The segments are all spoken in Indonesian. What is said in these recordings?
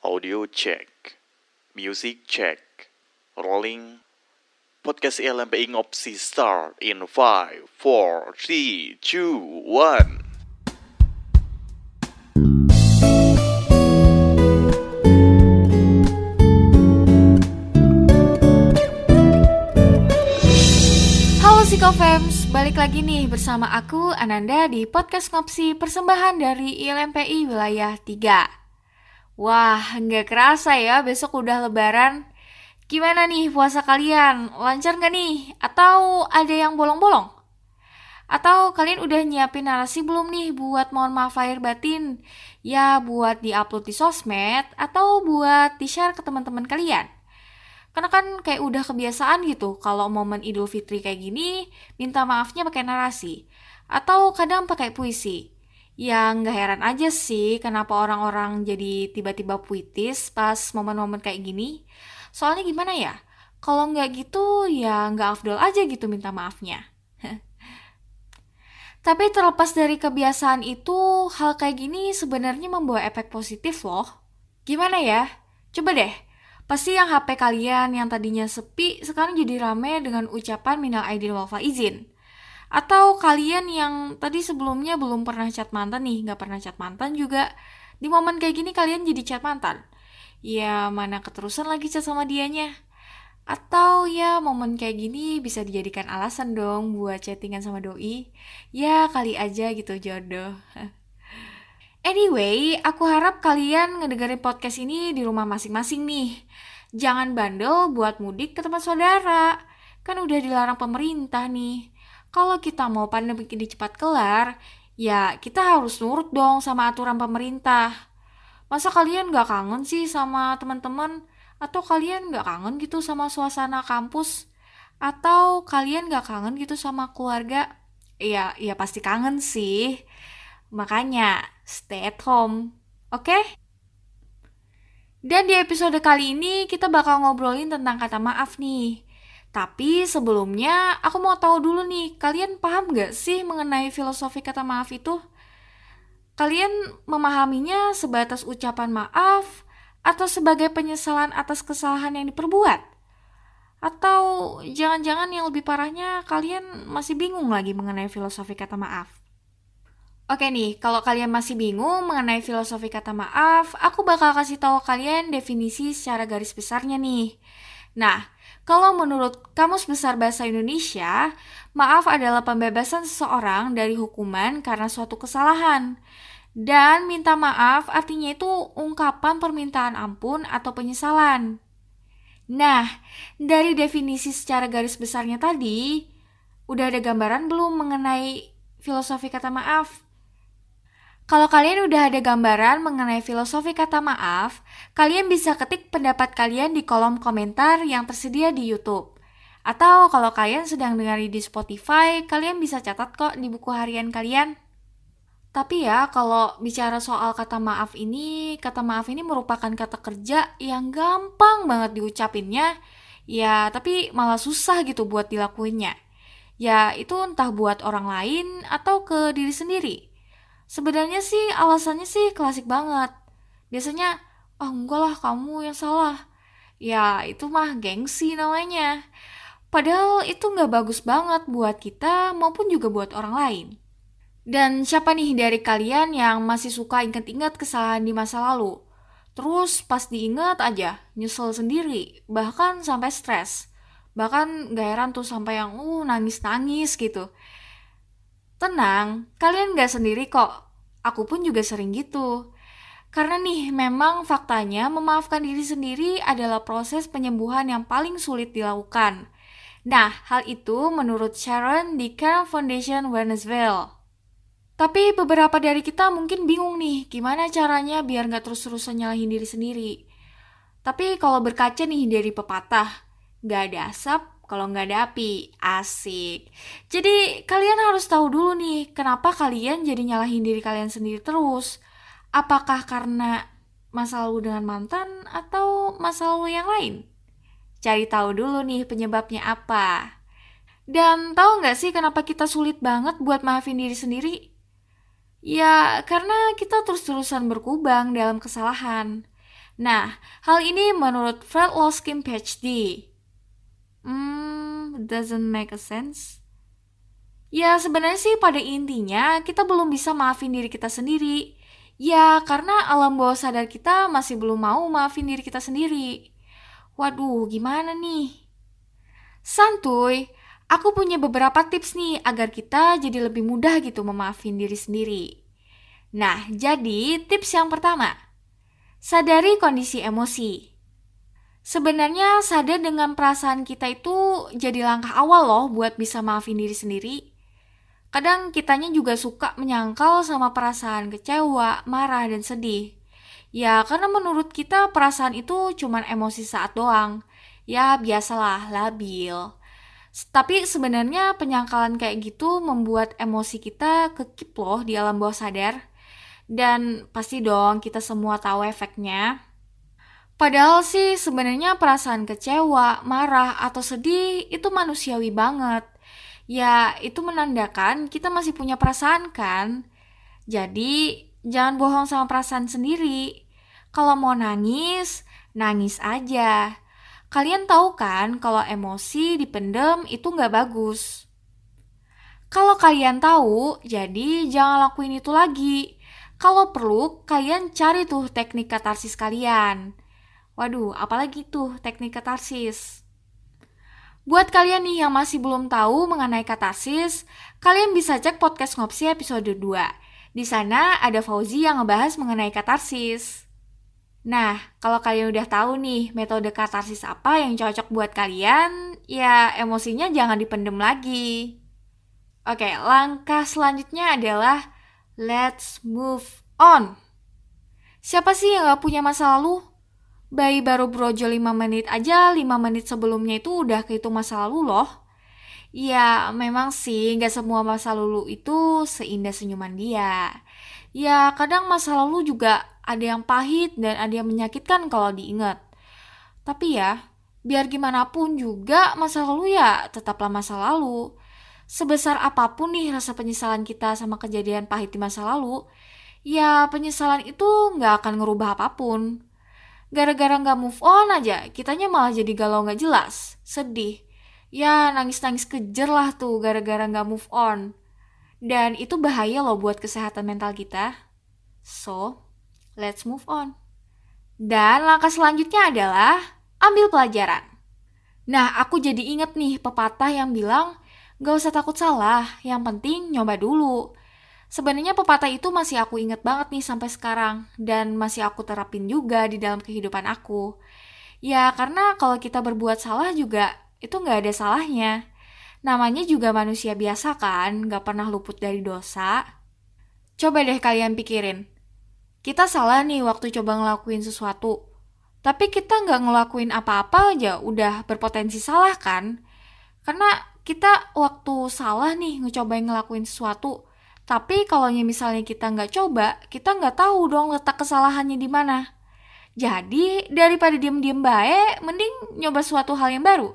Audio check, music check, rolling. Podcast LMPI Ngopsi start in 5, 4, 3, 2, 1. Halo Psikofems, balik lagi nih bersama aku Ananda di Podcast Ngopsi persembahan dari ILMPI Wilayah 3. Wah, nggak kerasa ya besok udah lebaran. Gimana nih puasa kalian? Lancar nggak nih? Atau ada yang bolong-bolong? Atau kalian udah nyiapin narasi belum nih buat mohon maaf lahir batin? Ya buat diupload di sosmed atau buat di-share ke teman-teman kalian? Karena kan kayak udah kebiasaan gitu kalau momen Idul Fitri kayak gini minta maafnya pakai narasi atau kadang pakai puisi. Ya nggak heran aja sih kenapa orang-orang jadi tiba-tiba puitis pas momen-momen kayak gini. Soalnya gimana ya? Kalau nggak gitu ya nggak afdol aja gitu minta maafnya. Tapi terlepas dari kebiasaan itu, hal kayak gini sebenarnya membawa efek positif loh. Gimana ya? Coba deh, pasti yang HP kalian yang tadinya sepi sekarang jadi rame dengan ucapan minal aidin wal faizin. Atau kalian yang tadi sebelumnya belum pernah chat mantan nih, nggak pernah chat mantan juga, di momen kayak gini kalian jadi chat mantan. Ya mana keterusan lagi chat sama dianya. Atau ya momen kayak gini bisa dijadikan alasan dong buat chattingan sama doi. Ya kali aja gitu jodoh. Anyway, aku harap kalian ngedengerin podcast ini di rumah masing-masing nih. Jangan bandel buat mudik ke tempat saudara. Kan udah dilarang pemerintah nih. Kalau kita mau pandemi ini cepat kelar, ya kita harus nurut dong sama aturan pemerintah. Masa kalian gak kangen sih sama teman-teman? Atau kalian gak kangen gitu sama suasana kampus? Atau kalian gak kangen gitu sama keluarga? Ya pasti kangen sih. Makanya, stay at home. Oke? Dan di episode kali ini kita bakal ngobrolin tentang kata maaf nih. Tapi sebelumnya aku mau tahu dulu nih, kalian paham gak sih mengenai filosofi kata maaf itu? Kalian memahaminya sebatas ucapan maaf atau sebagai penyesalan atas kesalahan yang diperbuat? Atau jangan-jangan yang lebih parahnya kalian masih bingung lagi mengenai filosofi kata maaf? Oke nih, kalau kalian masih bingung mengenai filosofi kata maaf, aku bakal kasih tahu kalian definisi secara garis besarnya nih. Nah, kalau menurut Kamus Besar Bahasa Indonesia, maaf adalah pembebasan seseorang dari hukuman karena suatu kesalahan. Dan minta maaf artinya itu ungkapan permintaan ampun atau penyesalan. Nah, dari definisi secara garis besarnya tadi, udah ada gambaran belum mengenai filosofi kata maaf? Kalau kalian udah ada gambaran mengenai filosofi kata maaf, kalian bisa ketik pendapat kalian di kolom komentar yang tersedia di YouTube. Atau kalau kalian sedang dengerin di Spotify, kalian bisa catat kok di buku harian kalian. Tapi ya, kalau bicara soal kata maaf ini merupakan kata kerja yang gampang banget diucapinnya, ya tapi malah susah gitu buat dilakuinnya. Ya itu entah buat orang lain atau ke diri sendiri. Sebenarnya sih alasannya sih klasik banget. Biasanya, enggak lah kamu yang salah. Ya itu mah gengsi namanya. Padahal itu gak bagus banget buat kita maupun juga buat orang lain. Dan siapa nih dari kalian yang masih suka ingat-ingat kesalahan di masa lalu? Terus pas diingat aja, nyesel sendiri, bahkan sampai stres. Bahkan gak heran tuh sampai yang nangis-nangis gitu. Tenang, kalian gak sendiri kok. Aku pun juga sering gitu. Karena nih, memang faktanya memaafkan diri sendiri adalah proses penyembuhan yang paling sulit dilakukan. Nah, hal itu menurut Sharon di Care Foundation Wernesville. Tapi beberapa dari kita mungkin bingung nih, gimana caranya biar gak terus-terusan nyalahin diri sendiri. Tapi kalau berkaca nih dari pepatah, gak ada asap kalau nggak ada api. Asik. Jadi kalian harus tahu dulu nih, kenapa kalian jadi nyalahin diri kalian sendiri terus. Apakah karena masa lalu dengan mantan atau masa lalu yang lain? Cari tahu dulu nih penyebabnya apa. Dan tahu nggak sih kenapa kita sulit banget buat maafin diri sendiri? Ya karena kita terus-terusan berkubang dalam kesalahan. Nah, hal ini menurut Fred Loskin PhD. Doesn't make a sense. Ya, sebenarnya sih pada intinya kita belum bisa maafin diri kita sendiri. Ya, karena alam bawah sadar kita masih belum mau maafin diri kita sendiri. Waduh, gimana nih? Santuy, aku punya beberapa tips nih agar kita jadi lebih mudah gitu memaafin diri sendiri. Nah, jadi tips yang pertama, sadari kondisi emosi. Sebenarnya sadar dengan perasaan kita itu jadi langkah awal loh buat bisa maafin diri sendiri. Kadang kitanya juga suka menyangkal sama perasaan kecewa, marah, dan sedih. Ya, karena menurut kita perasaan itu cuma emosi saat doang. Ya, biasalah, labil. Tapi sebenarnya penyangkalan kayak gitu membuat emosi kita kekip loh di alam bawah sadar. Dan pasti dong kita semua tahu efeknya. Padahal sih sebenarnya perasaan kecewa, marah, atau sedih itu manusiawi banget. Ya, itu menandakan kita masih punya perasaan kan? Jadi, jangan bohong sama perasaan sendiri. Kalau mau nangis, nangis aja. Kalian tahu kan kalau emosi dipendem itu nggak bagus. Kalau kalian tahu, jadi jangan lakuin itu lagi. Kalau perlu, kalian cari tuh teknik katarsis kalian. Waduh, apalagi tuh teknik katarsis? Buat kalian nih yang masih belum tahu mengenai katarsis, kalian bisa cek podcast Ngopsi episode 2. Di sana ada Fauzi yang ngebahas mengenai katarsis. Nah, kalau kalian udah tahu nih metode katarsis apa yang cocok buat kalian, ya emosinya jangan dipendem lagi. Oke, langkah selanjutnya adalah let's move on. Siapa sih yang gak punya masa lalu? Bayi baru brojol 5 menit aja, 5 menit sebelumnya itu udah kehitung masa lalu loh. Ya, memang sih gak semua masa lalu itu seindah senyuman dia. Ya, kadang masa lalu juga ada yang pahit dan ada yang menyakitkan kalau diingat. Tapi ya, biar gimana pun juga masa lalu ya tetaplah masa lalu. Sebesar apapun nih rasa penyesalan kita sama kejadian pahit di masa lalu, ya penyesalan itu gak akan ngerubah apapun. Gara-gara gak move on aja, kitanya malah jadi galau gak jelas, sedih. Ya nangis-nangis kejer lah tuh gara-gara gak move on. Dan itu bahaya loh buat kesehatan mental kita. So, let's move on. Dan langkah selanjutnya adalah ambil pelajaran. Nah, aku jadi inget nih pepatah yang bilang, gak usah takut salah, yang penting nyoba dulu. Sebenarnya pepatah itu masih aku inget banget nih sampai sekarang, dan masih aku terapin juga di dalam kehidupan aku. Ya, karena kalau kita berbuat salah juga, itu gak ada salahnya. Namanya juga manusia biasa kan, gak pernah luput dari dosa. Coba deh kalian pikirin, kita salah nih waktu coba ngelakuin sesuatu. Tapi kita nggak ngelakuin apa-apa aja udah berpotensi salah kan? Karena kita waktu salah nih ngecobain ngelakuin sesuatu. Tapi kalau misalnya kita nggak coba, kita nggak tahu dong letak kesalahannya di mana. Jadi daripada diem-diem baik, mending nyoba suatu hal yang baru.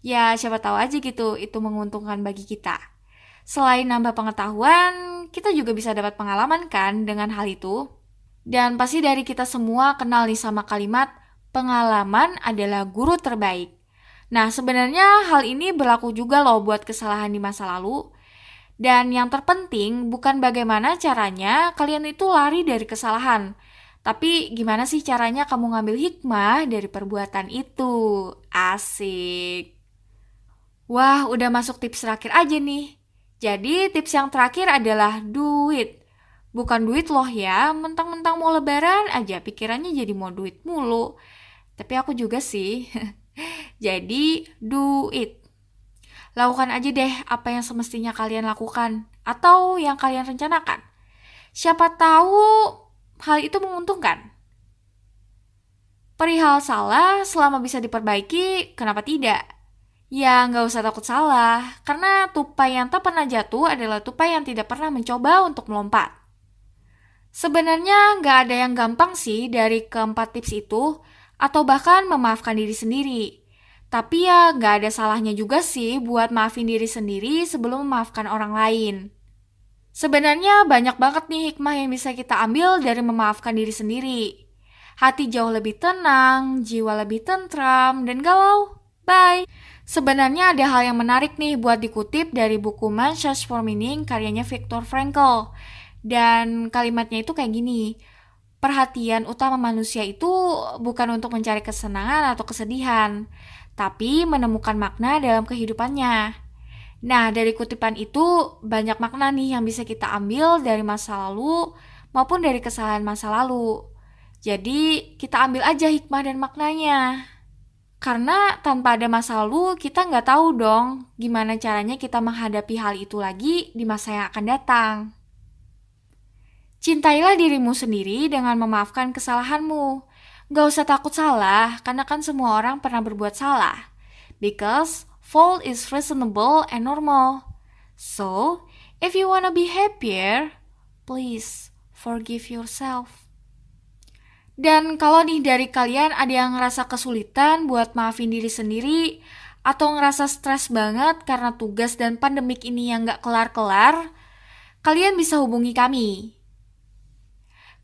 Ya siapa tahu aja gitu, itu menguntungkan bagi kita. Selain nambah pengetahuan, kita juga bisa dapat pengalaman kan dengan hal itu. Dan pasti dari kita semua kenal nih sama kalimat pengalaman adalah guru terbaik. Nah, sebenarnya hal ini berlaku juga loh buat kesalahan di masa lalu. Dan yang terpenting bukan bagaimana caranya kalian itu lari dari kesalahan. Tapi gimana sih caranya kamu ngambil hikmah dari perbuatan itu? Asik. Wah, udah masuk tips terakhir aja nih. Jadi tips yang terakhir adalah do it. Bukan duit loh ya, mentang-mentang mau lebaran aja pikirannya jadi mau duit mulu. Tapi aku juga sih. Jadi, do it. Lakukan aja deh apa yang semestinya kalian lakukan atau yang kalian rencanakan. Siapa tahu hal itu menguntungkan. Perihal salah selama bisa diperbaiki, kenapa tidak? Ya nggak usah takut salah, karena tupai yang tak pernah jatuh adalah tupai yang tidak pernah mencoba untuk melompat. Sebenarnya nggak ada yang gampang sih dari keempat tips itu, atau bahkan memaafkan diri sendiri. Tapi ya nggak ada salahnya juga sih buat maafin diri sendiri sebelum memaafkan orang lain. Sebenarnya banyak banget nih hikmah yang bisa kita ambil dari memaafkan diri sendiri. Hati jauh lebih tenang, jiwa lebih tentram, dan galau. Bye! Sebenarnya ada hal yang menarik nih buat dikutip dari buku Man's Search for Meaning karyanya Viktor Frankl. Dan kalimatnya itu kayak gini, perhatian utama manusia itu bukan untuk mencari kesenangan atau kesedihan, tapi menemukan makna dalam kehidupannya. Nah, dari kutipan itu banyak makna nih yang bisa kita ambil dari masa lalu maupun dari kesalahan masa lalu. Jadi, kita ambil aja hikmah dan maknanya. Karena tanpa ada masa lalu, kita nggak tahu dong gimana caranya kita menghadapi hal itu lagi di masa yang akan datang. Cintailah dirimu sendiri dengan memaafkan kesalahanmu. Gak usah takut salah, karena kan semua orang pernah berbuat salah. Because fault is reasonable and normal. So, if you wanna be happier, please forgive yourself. Dan kalau nih dari kalian ada yang ngerasa kesulitan buat maafin diri sendiri, atau ngerasa stres banget karena tugas dan pandemik ini yang gak kelar-kelar, kalian bisa hubungi kami.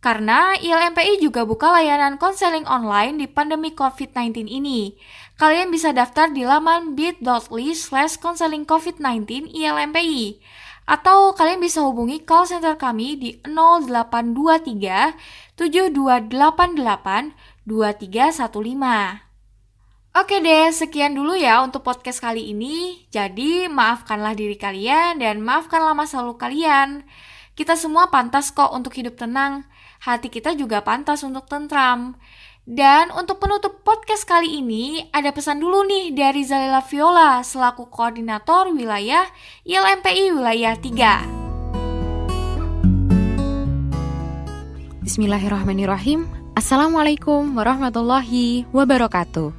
Karena ILMPI juga buka layanan konseling online di pandemi COVID-19 ini. Kalian bisa daftar di laman bit.ly/konseling-covid-19 ILMPI. Atau kalian bisa hubungi call center kami di 0823 7288 2315. Oke deh, sekian dulu ya untuk podcast kali ini. Jadi, maafkanlah diri kalian dan maafkanlah masa lalu kalian. Kita semua pantas kok untuk hidup tenang. Hati kita juga pantas untuk tentram. Dan untuk penutup podcast kali ini, ada pesan dulu nih dari Zalila Viola selaku koordinator wilayah ILMPI wilayah 3. Bismillahirrahmanirrahim. Assalamualaikum warahmatullahi wabarakatuh.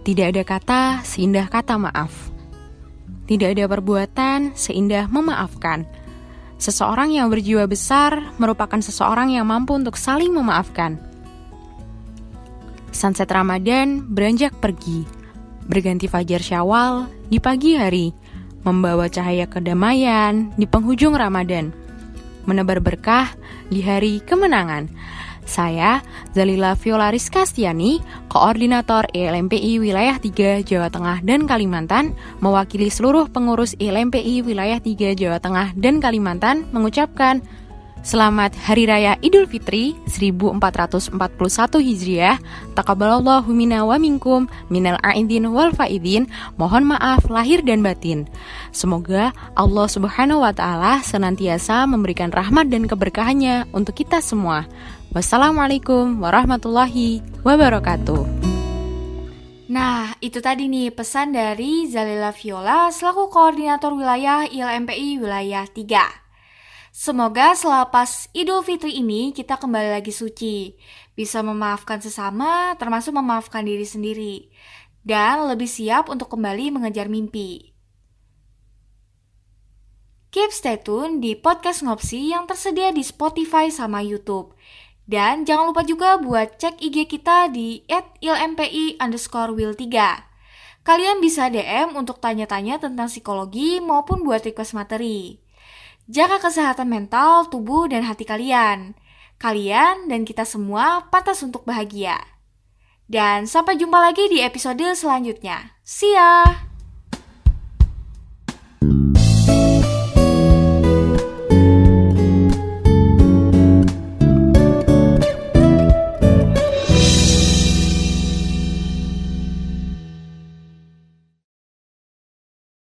Tidak ada kata seindah kata maaf. Tidak ada perbuatan seindah memaafkan. Seseorang yang berjiwa besar merupakan seseorang yang mampu untuk saling memaafkan. Sunset Ramadan beranjak pergi, berganti fajar Syawal di pagi hari, membawa cahaya kedamaian di penghujung Ramadan, menebar berkah di hari kemenangan. Saya, Zalila Viola Rizkastiani, Koordinator ILMPI Wilayah 3 Jawa Tengah dan Kalimantan, mewakili seluruh pengurus ILMPI Wilayah 3 Jawa Tengah dan Kalimantan, mengucapkan Selamat Hari Raya Idul Fitri 1441 Hijriah. Taqabbalallahu minna wa minkum minal aidin wal faidin. Mohon maaf lahir dan batin. Semoga Allah Subhanahu wa taala senantiasa memberikan rahmat dan keberkahannya untuk kita semua. Wassalamualaikum warahmatullahi wabarakatuh. Nah, itu tadi nih pesan dari Zalila Viola selaku koordinator wilayah ILMPI wilayah 3. Semoga selepas Idul Fitri ini kita kembali lagi suci, bisa memaafkan sesama termasuk memaafkan diri sendiri, dan lebih siap untuk kembali mengejar mimpi. Keep stay tune di podcast Ngopsi yang tersedia di Spotify sama YouTube. Dan jangan lupa juga buat cek IG kita di @ilmpi_wil3. Kalian bisa DM untuk tanya-tanya tentang psikologi maupun buat request materi. Jaga kesehatan mental, tubuh, dan hati kalian. Kalian dan kita semua pantas untuk bahagia. Dan sampai jumpa lagi di episode selanjutnya. See ya!